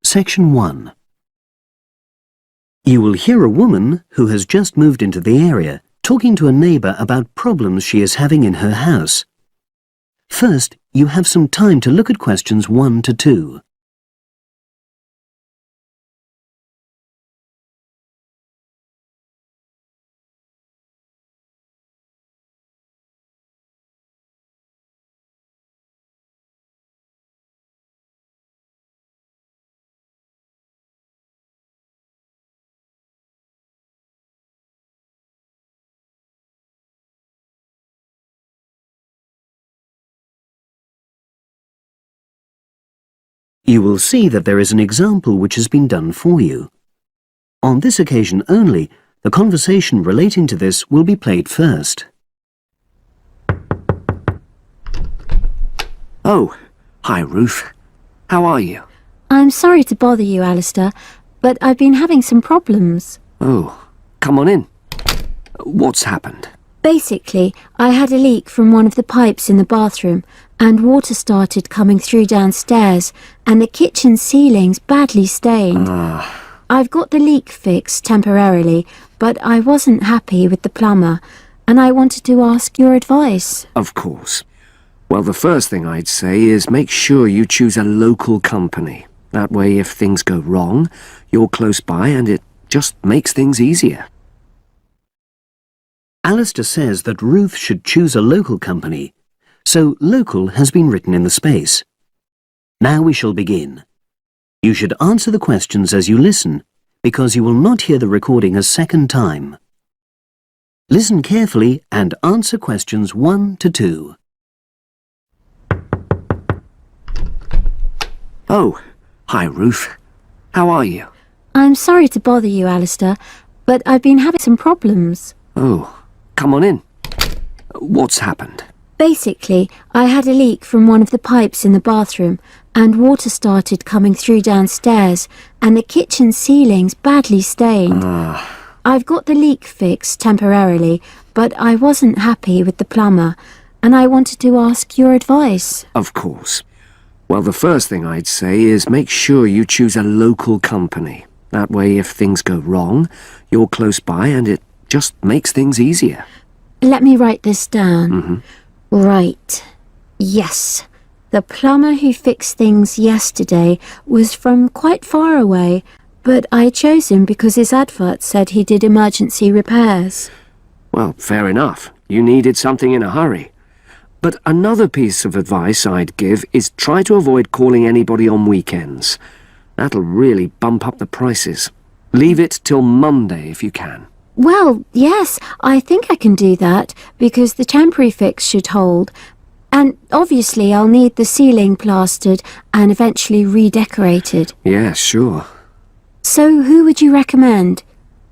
Section 1. You will hear a woman who has just moved into the area talking to a neighbour about problems she is having in her house. First, you have some time to look at questions 1 to 2. You will see that there is an example which has been done for you. On this occasion only, the conversation relating to this will be played first. Oh, hi Ruth. How are you? I'm sorry to bother you, Alistair, but I've been having some problems. Oh, come on in. What's happened? Basically, I had a leak from one of the pipes in the bathroom, and water started coming through downstairs, and the kitchen ceiling's badly stained. I've got the leak fixed temporarily, but I wasn't happy with the plumber, and I wanted to ask your advice. Of course. Well, the first thing I'd say is make sure you choose a local company. That way, if things go wrong, you're close by and it just makes things easier. Alistair says that Ruth should choose a local company, so local has been written in the space. Now we shall begin. You should answer the questions as you listen, because you will not hear the recording a second time. Listen carefully and answer questions 1 to 2. Oh, hi Ruth. How are you? I'm sorry to bother you, Alistair, but I've been having some problems. Oh, come on in. What's happened? Basically, I had a leak from one of the pipes in the bathroom, and water started coming through downstairs, and the kitchen ceiling's badly stained. I've got the leak fixed temporarily, but I wasn't happy with the plumber, and I wanted to ask your advice. Of course. Well, the first thing I'd say is make sure you choose a local company. That way, if things go wrong, you're close by and it just makes things easier. Let me write this down. Right. Yes. The plumber who fixed things yesterday was from quite far away, but I chose him because his advert said he did emergency repairs. Well, fair enough. You needed something in a hurry. But another piece of advice I'd give is try to avoid calling anybody on weekends. That'll really bump up the prices. Leave it till Monday if you can. Well, yes, I think I can do that, because the temporary fix should hold. And obviously I'll need the ceiling plastered and eventually redecorated. Yeah, sure. So who would you recommend?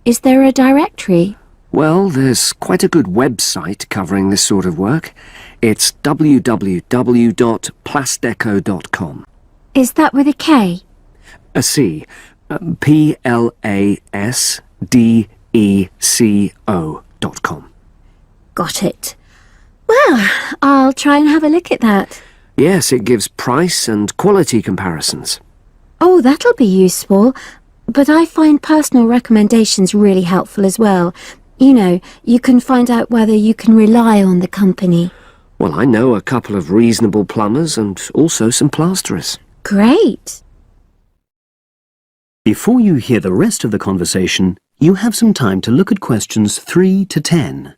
Is there a directory? Well, there's quite a good website covering this sort of work. It's www.plasdeco.com. Is that with a K? A C. PLASDECO.com. Got it. Well, I'll try and have a look at that. Yes, it gives price and quality comparisons. Oh, that'll be useful. But I find personal recommendations really helpful as well. You know, you can find out whether you can rely on the company. Well, I know a couple of reasonable plumbers and also some plasterers. Great. Before you hear the rest of the conversation, you have some time to look at questions 3 to 10.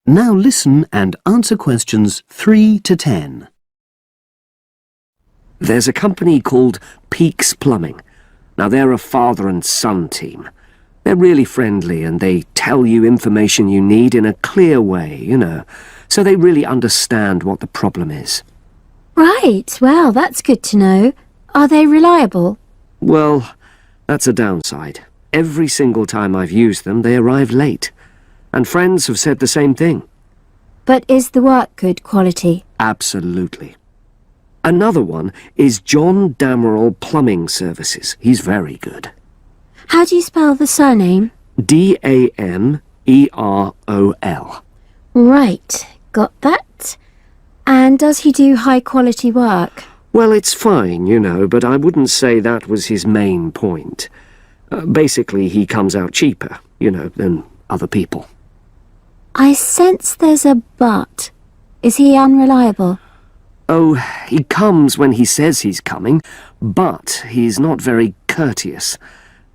Now listen and answer questions 3 to 10. There's a company called Peaks Plumbing. Now, they're a father and son team. They're really friendly and they tell you information you need in a clear way, you know, so they really understand what the problem is. Right, well, that's good to know. Are they reliable? Well, that's a downside. Every single time I've used them, they arrive late. And friends have said the same thing. But is the work good quality? Absolutely. Another one is John Damerel Plumbing Services. He's very good. How do you spell the surname? Damerol. Right, got that. And does he do high-quality work? Well, it's fine, you know, but I wouldn't say that was his main point. Basically, he comes out cheaper, you know, than other people. I sense there's a but. Is he unreliable? Oh, he comes when he says he's coming, but he's not very courteous,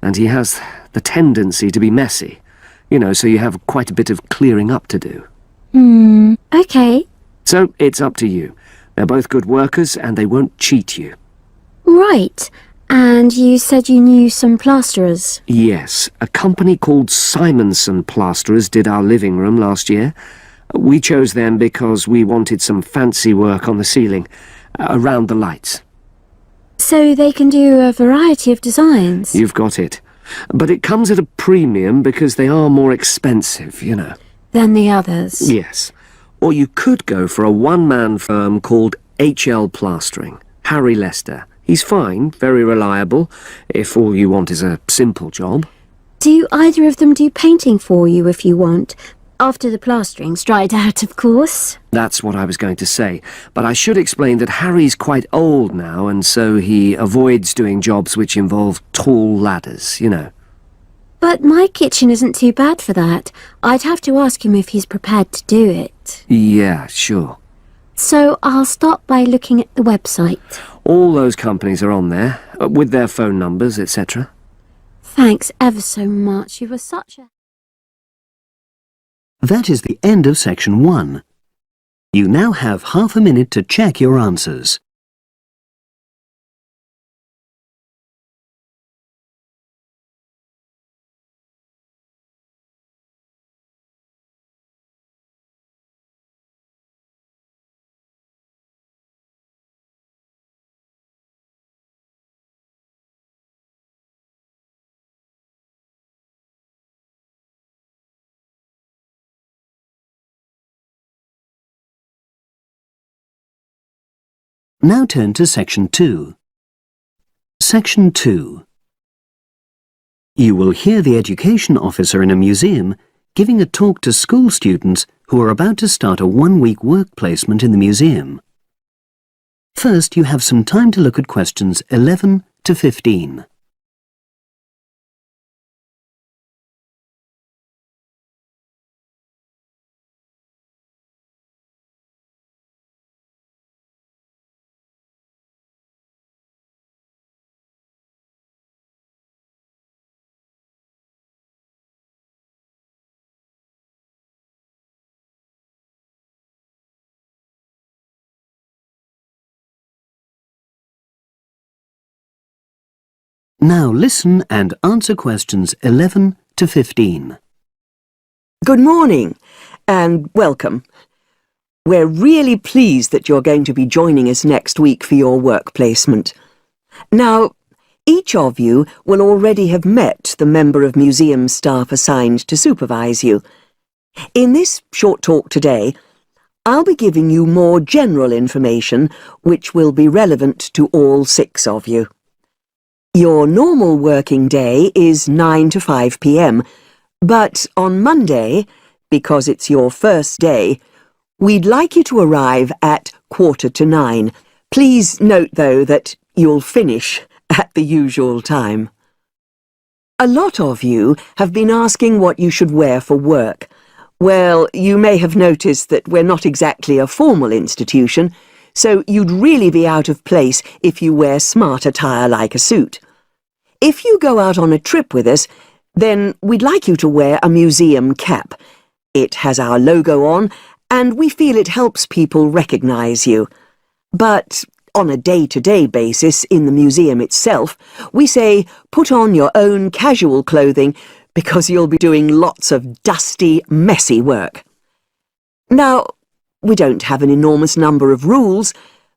and he has the tendency to be messy, you know, so you have quite a bit of clearing up to do. Okay. So it's up to you. They're both good workers, and they won't cheat you. Right. And you said you knew some plasterers? Yes, a company called Simonson Plasterers did our living room last year. We chose them because we wanted some fancy work on the ceiling, around the lights. So they can do a variety of designs? You've got it. But it comes at a premium because they are more expensive, you know. Than the others? Yes. Or you could go for a one-man firm called H.L. Plastering. Harry Lester. He's fine, very reliable, if all you want is a simple job. Do either of them do painting for you if you want? After the plastering's dried out, of course. That's what I was going to say, but I should explain that Harry's quite old now, and so he avoids doing jobs which involve tall ladders, you know. But my kitchen isn't too bad for that. I'd have to ask him if he's prepared to do it. Yeah, sure. So I'll start by looking at the website. All those companies are on there, with their phone numbers, etc. Thanks ever so much. You were such a... That is the end of section 1. You now have half a minute to check your answers. Now turn to section 2. Section 2. You will hear the education officer in a museum giving a talk to school students who are about to start a one-week work placement in the museum. First, you have some time to look at questions 11 to 15. Now listen and answer questions 11 to 15. Good morning and welcome. We're really pleased that you're going to be joining us next week for your work placement. Now, each of you will already have met the member of museum staff assigned to supervise you. In this short talk today, I'll be giving you more general information which will be relevant to all 6 of you. Your normal working day is 9 to 5 p.m, but on Monday, because it's your first day, we'd like you to arrive at 8:45. Please note, though, that you'll finish at the usual time. A lot of you have been asking what you should wear for work. Well, you may have noticed that we're not exactly a formal institution, so you'd really be out of place if you wear smart attire like a suit. If you go out on a trip with us, then we'd like you to wear a museum cap. It has our logo on, and we feel it helps people recognise you. But on a day-to-day basis in the museum itself, we say put on your own casual clothing because you'll be doing lots of dusty, messy work. Now, we don't have an enormous number of rules,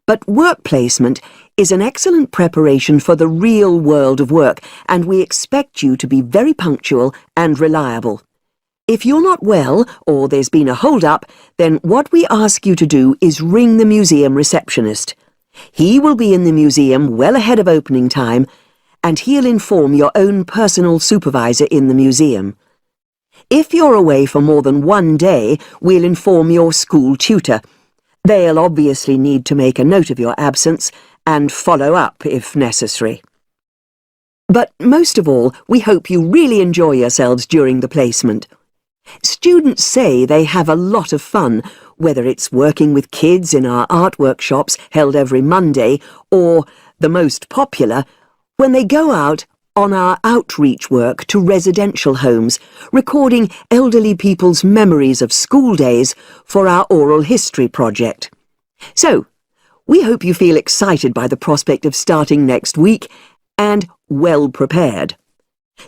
but work placement is an excellent preparation for the real world of work, and we expect you to be very punctual and reliable. If you're not well or there's been a hold-up, then what we ask you to do is ring the museum receptionist. He will be in the museum well ahead of opening time, and he'll inform your own personal supervisor in the museum. If you're away for more than 1 day, we'll inform your school tutor. They'll obviously need to make a note of your absence and follow up if necessary. But most of all, we hope you really enjoy yourselves during the placement. Students say they have a lot of fun, whether it's working with kids in our art workshops held every Monday, or, the most popular, when they go out on our outreach work to residential homes, recording elderly people's memories of school days for our oral history project. So, we hope you feel excited by the prospect of starting next week and well prepared.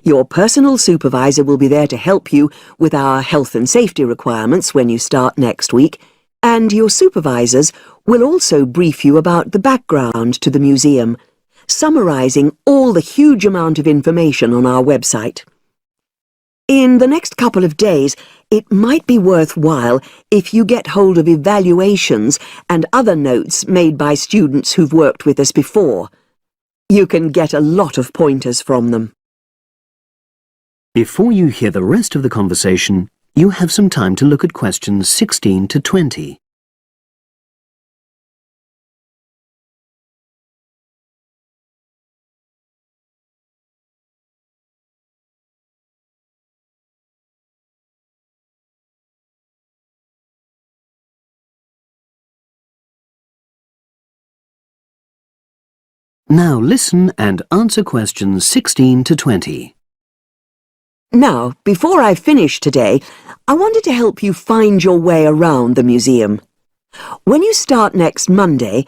Your personal supervisor will be there to help you with our health and safety requirements when you start next week, and your supervisors will also brief you about the background to the museum, summarising all the huge amount of information on our website. In the next couple of days, it might be worthwhile if you get hold of evaluations and other notes made by students who've worked with us before. You can get a lot of pointers from them. Before you hear the rest of the conversation, you have some time to look at questions 16 to 20. Now listen and answer questions 16 to 20. Now, before I finish today, I wanted to help you find your way around the museum. When you start next Monday,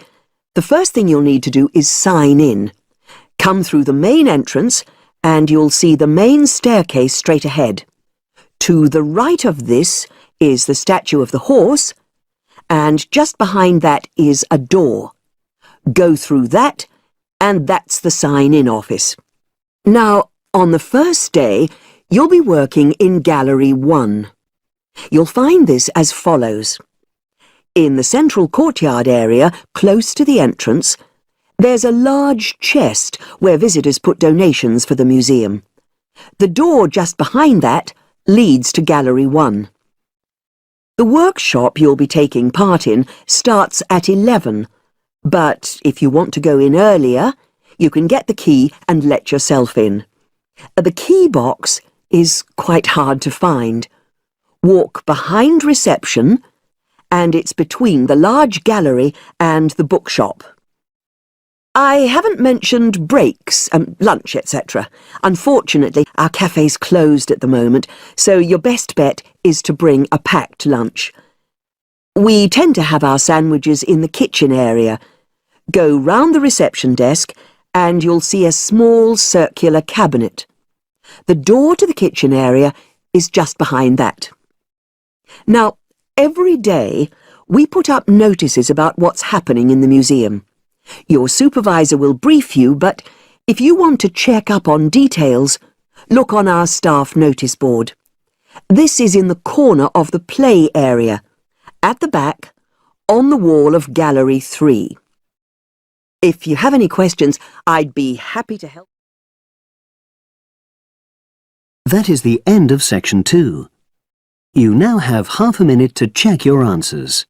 the first thing you'll need to do is sign in. Come through the main entrance and you'll see the main staircase straight ahead. To the right of this is the statue of the horse, and just behind that is a door. Go through that, and that's the sign-in office. Now, on the first day, you'll be working in Gallery 1. You'll find this as follows. In the central courtyard area, close to the entrance, there's a large chest where visitors put donations for the museum. The door just behind that leads to Gallery 1. The workshop you'll be taking part in starts at 11, but if you want to go in earlier, you can get the key and let yourself in. The key box is quite hard to find. Walk behind reception, and it's between the large gallery and the bookshop. I haven't mentioned breaks, lunch, etc. Unfortunately, our cafe's closed at the moment, so your best bet is to bring a packed lunch. We tend to have our sandwiches in the kitchen area. Go round the reception desk and you'll see a small circular cabinet. The door to the kitchen area is just behind that. Now, every day we put up notices about what's happening in the museum. Your supervisor will brief you, but if you want to check up on details, look on our staff notice board. This is in the corner of the play area, at the back, on the wall of Gallery 3. If you have any questions, I'd be happy to help. That is the end of section 2. You now have half a minute to check your answers.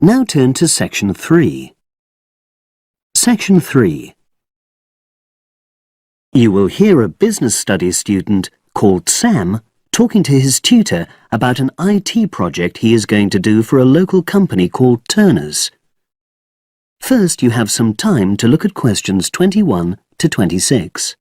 Now turn to section 3. Section 3. You will hear a business studies student called Sam talking to his tutor about an IT project he is going to do for a local company called Turner's. First, you have some time to look at questions 21 to 26.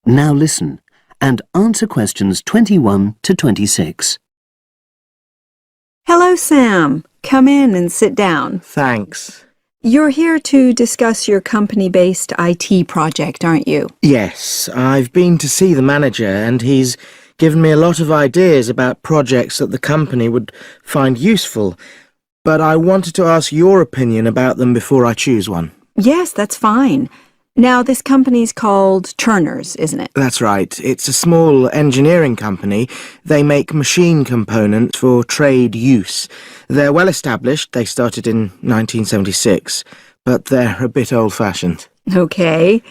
Now listen and answer questions 21 to 26. Hello, Sam. Come in and sit down. Thanks. You're here to discuss your company-based IT project, aren't you? Yes, I've been to see the manager and he's given me a lot of ideas about projects that the company would find useful, but I wanted to ask your opinion about them before I choose one. Yes, that's fine. Now, this company's called Turner's, isn't it? That's right. It's a small engineering company. They make machine components for trade use. They're well established. They started in 1976, but they're a bit old-fashioned. Okay.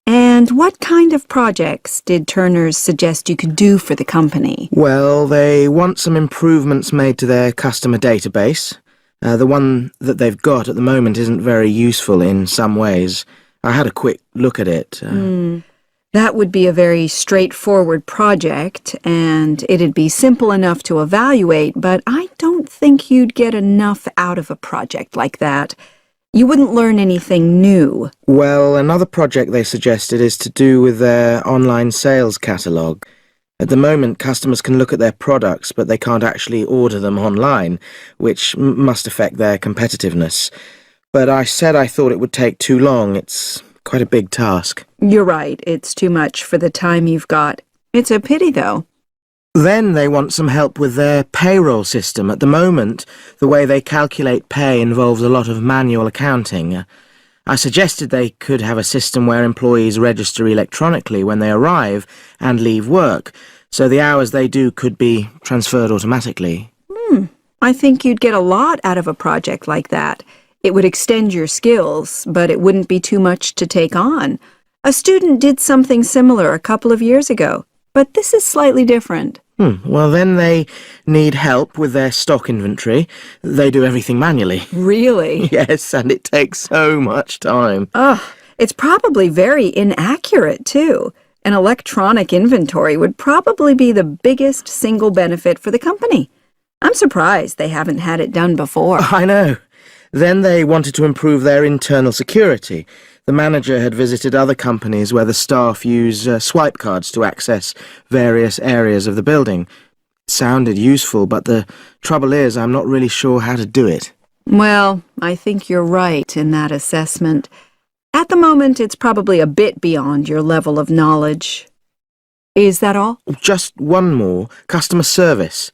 And what kind of projects did Turner's suggest you could do for the company? Well, they want some improvements made to their customer database. The one that they've got at the moment isn't very useful in some ways. I had a quick look at it. That would be a very straightforward project, and it'd be simple enough to evaluate, but I don't think you'd get enough out of a project like that. You wouldn't learn anything new. Well, another project they suggested is to do with their online sales catalogue. At the moment, customers can look at their products, but they can't actually order them online, which must affect their competitiveness. But I said I thought it would take too long. It's quite a big task. You're right, it's too much for the time you've got. It's a pity, though. Then they want some help with their payroll system. At the moment, the way they calculate pay involves a lot of manual accounting. I suggested they could have a system where employees register electronically when they arrive and leave work, so the hours they do could be transferred automatically. I think you'd get a lot out of a project like that. It would extend your skills, but it wouldn't be too much to take on. A student did something similar a couple of years ago, but this is slightly different. Well, then they need help with their stock inventory. They do everything manually. Really? Yes, and it takes so much time. It's probably very inaccurate, too. An electronic inventory would probably be the biggest single benefit for the company. I'm surprised they haven't had it done before. I know. Then they wanted to improve their internal security. The manager had visited other companies where the staff use swipe cards to access various areas of the building. It sounded useful, but the trouble is I'm not really sure how to do it. Well, I think you're right in that assessment. At the moment, it's probably a bit beyond your level of knowledge. Is that all? Just one more. Customer service.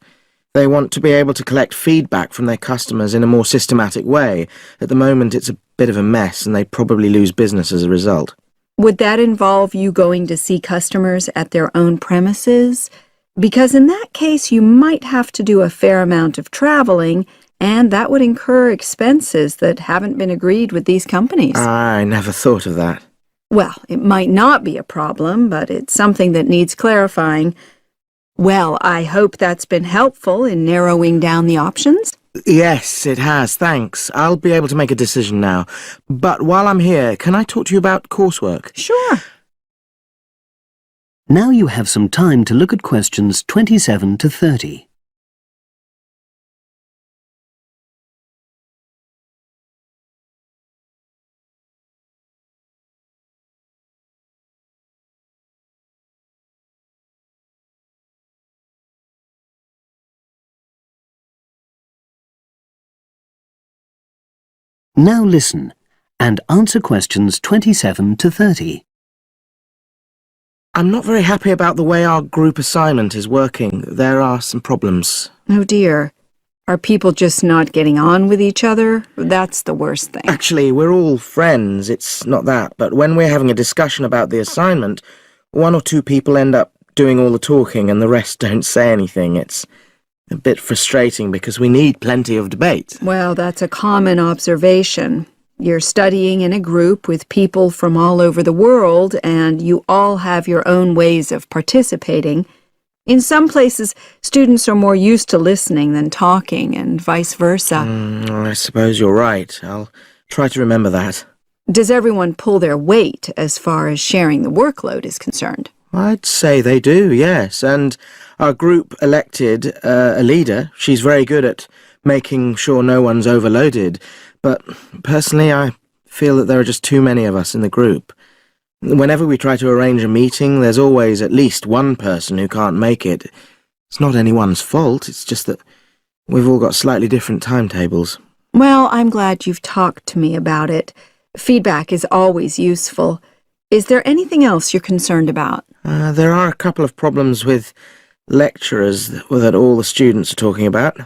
They want to be able to collect feedback from their customers in a more systematic way. At the moment, it's a bit of a mess, and they probably lose business as a result. Would that involve you going to see customers at their own premises? Because in that case, you might have to do a fair amount of traveling, and that would incur expenses that haven't been agreed with these companies. I never thought of that. Well, it might not be a problem, but it's something that needs clarifying. Well, I hope that's been helpful in narrowing down the options. Yes, it has, thanks. I'll be able to make a decision now. But while I'm here, can I talk to you about coursework? Sure. Now you have some time to look at questions 27 to 30. Now listen and answer questions 27 to 30. I'm not very happy about the way our group assignment is working. There are some problems. Oh dear. Are people just not getting on with each other? That's the worst thing. Actually, we're all friends, it's not that. But when we're having a discussion about the assignment, one or two people end up doing all the talking and the rest don't say anything. It's a bit frustrating because we need plenty of debate. Well, that's a common observation. You're studying in a group with people from all over the world, and you all have your own ways of participating. In some places, students are more used to listening than talking, and vice versa. I suppose you're right. I'll try to remember that. Does everyone pull their weight as far as sharing the workload is concerned? I'd say they do, yes. And our group elected a leader. She's very good at making sure no one's overloaded. But personally, I feel that there are just too many of us in the group. Whenever we try to arrange a meeting, there's always at least one person who can't make it. It's not anyone's fault, it's just that we've all got slightly different timetables. Well, I'm glad you've talked to me about it. Feedback is always useful. Is there anything else you're concerned about? There are a couple of problems with lecturers that all the students are talking about.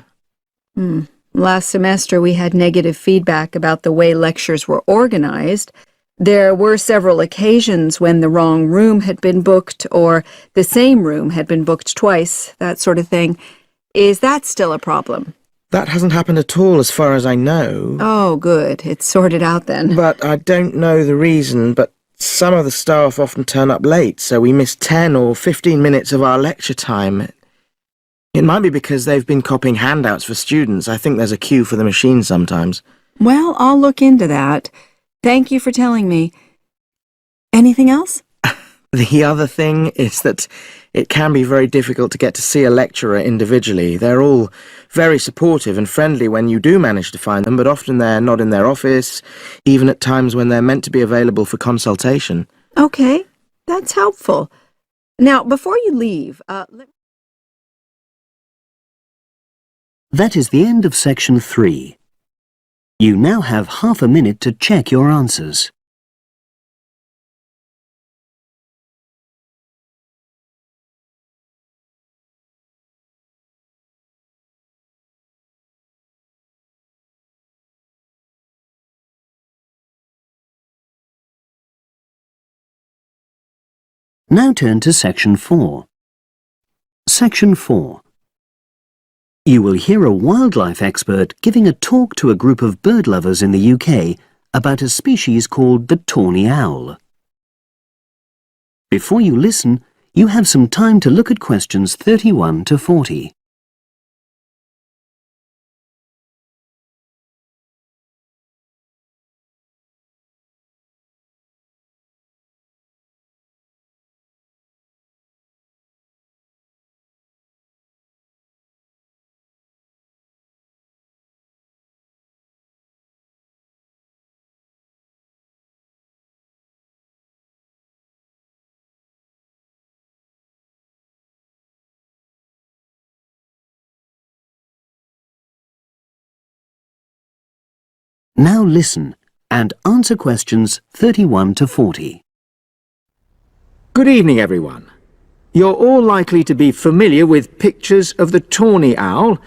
Last semester we had negative feedback about the way lectures were organized. There were several occasions when the wrong room had been booked or the same room had been booked twice, that sort of thing. Is that still a problem? That hasn't happened at all as far as I know. Oh, good. It's sorted out then. But I don't know the reason, but some of the staff often turn up late, so we miss 10 or 15 minutes of our lecture time. It might be because they've been copying handouts for students. I think there's a queue for the machine sometimes. Well, I'll look into that. Thank you for telling me. Anything else? The other thing is that it can be very difficult to get to see a lecturer individually. They're all very supportive and friendly when you do manage to find them, but often they're not in their office, even at times when they're meant to be available for consultation. Okay, that's helpful. Now, before you leave, That is the end of section 3. You now have half a minute to check your answers. Now turn to section 4. Section 4. You will hear a wildlife expert giving a talk to a group of bird lovers in the UK about a species called the tawny owl. Before you listen, you have some time to look at questions 31 to 40. Now listen and answer questions 31 to 40. Good evening, everyone. You're all likely to be familiar with pictures of the tawny owl.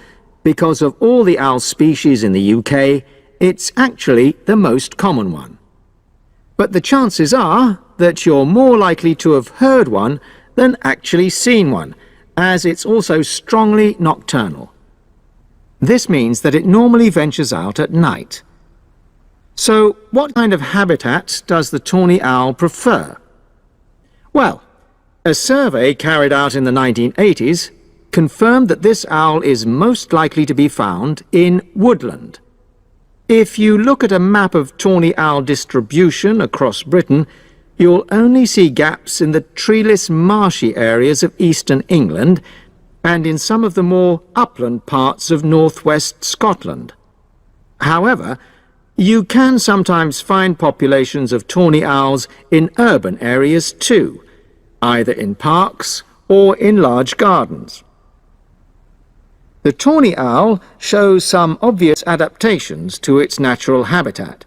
Because of all the owl species in the UK, it's actually the most common one. But the chances are that you're more likely to have heard one than actually seen one, as it's also strongly nocturnal. This means that it normally ventures out at night. So, what kind of habitat does the tawny owl prefer? Well, a survey carried out in the 1980s confirmed that this owl is most likely to be found in woodland. If you look at a map of tawny owl distribution across Britain, you'll only see gaps in the treeless marshy areas of eastern England and in some of the more upland parts of northwest Scotland. However, you can sometimes find populations of tawny owls in urban areas too, either in parks or in large gardens. The tawny owl shows some obvious adaptations to its natural habitat.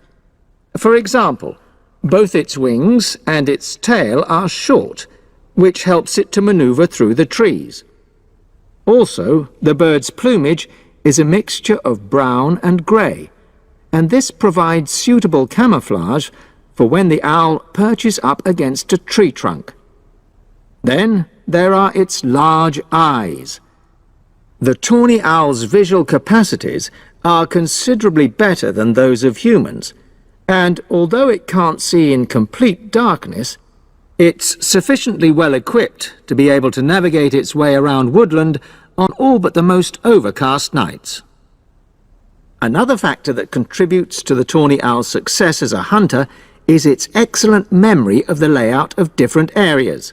For example, both its wings and its tail are short, which helps it to maneuver through the trees. Also, the bird's plumage is a mixture of brown and grey, and this provides suitable camouflage for when the owl perches up against a tree trunk. Then there are its large eyes. The tawny owl's visual capacities are considerably better than those of humans, and although it can't see in complete darkness, it's sufficiently well equipped to be able to navigate its way around woodland on all but the most overcast nights. Another factor that contributes to the tawny owl's success as a hunter is its excellent memory of the layout of different areas.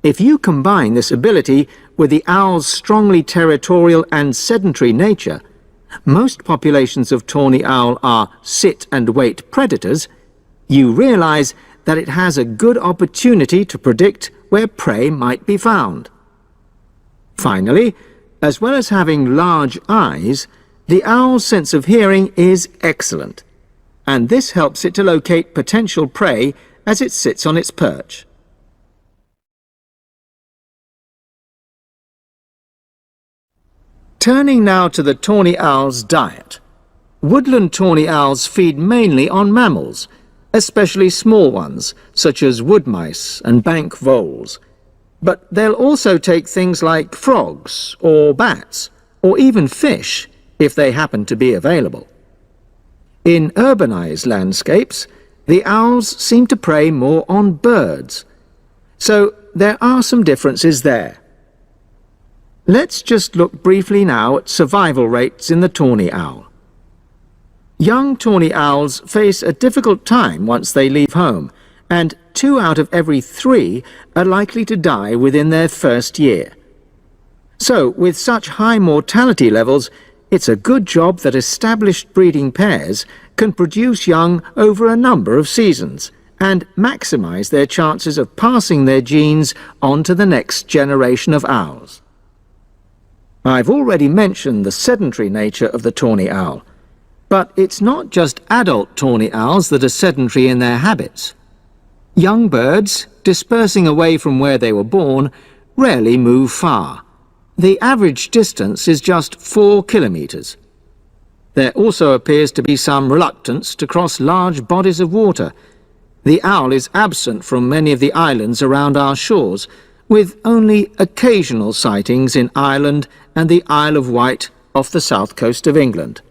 If you combine this ability with the owl's strongly territorial and sedentary nature, most populations of tawny owl are sit-and-wait predators, you realize that it has a good opportunity to predict where prey might be found. Finally, as well as having large eyes, the owl's sense of hearing is excellent, and this helps it to locate potential prey as it sits on its perch. Turning now to the tawny owl's diet. Woodland tawny owls feed mainly on mammals, especially small ones, such as wood mice and bank voles. But they'll also take things like frogs or bats, or even fish, if they happen to be available. In urbanized landscapes, the owls seem to prey more on birds. So there are some differences there. Let's just look briefly now at survival rates in the tawny owl. Young tawny owls face a difficult time once they leave home, and 2 out of every 3 are likely to die within their first year. So, with such high mortality levels, it's a good job that established breeding pairs can produce young over a number of seasons and maximize their chances of passing their genes on to the next generation of owls. I've already mentioned the sedentary nature of the tawny owl, but it's not just adult tawny owls that are sedentary in their habits. Young birds, dispersing away from where they were born, rarely move far. The average distance is just 4 kilometres. There also appears to be some reluctance to cross large bodies of water. The owl is absent from many of the islands around our shores, with only occasional sightings in Ireland and the Isle of Wight off the south coast of England.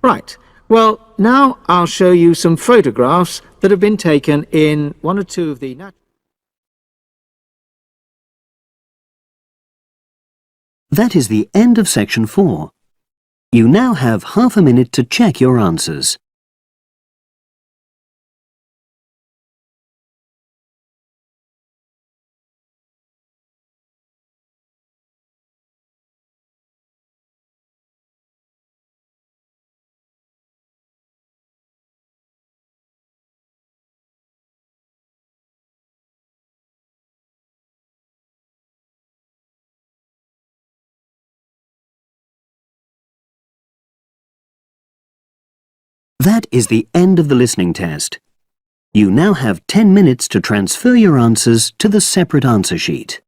Right, well, now I'll show you some photographs that have been taken in one or two of the... That is the end of section 4. You now have half a minute to check your answers. That is the end of the listening test. You now have 10 minutes to transfer your answers to the separate answer sheet.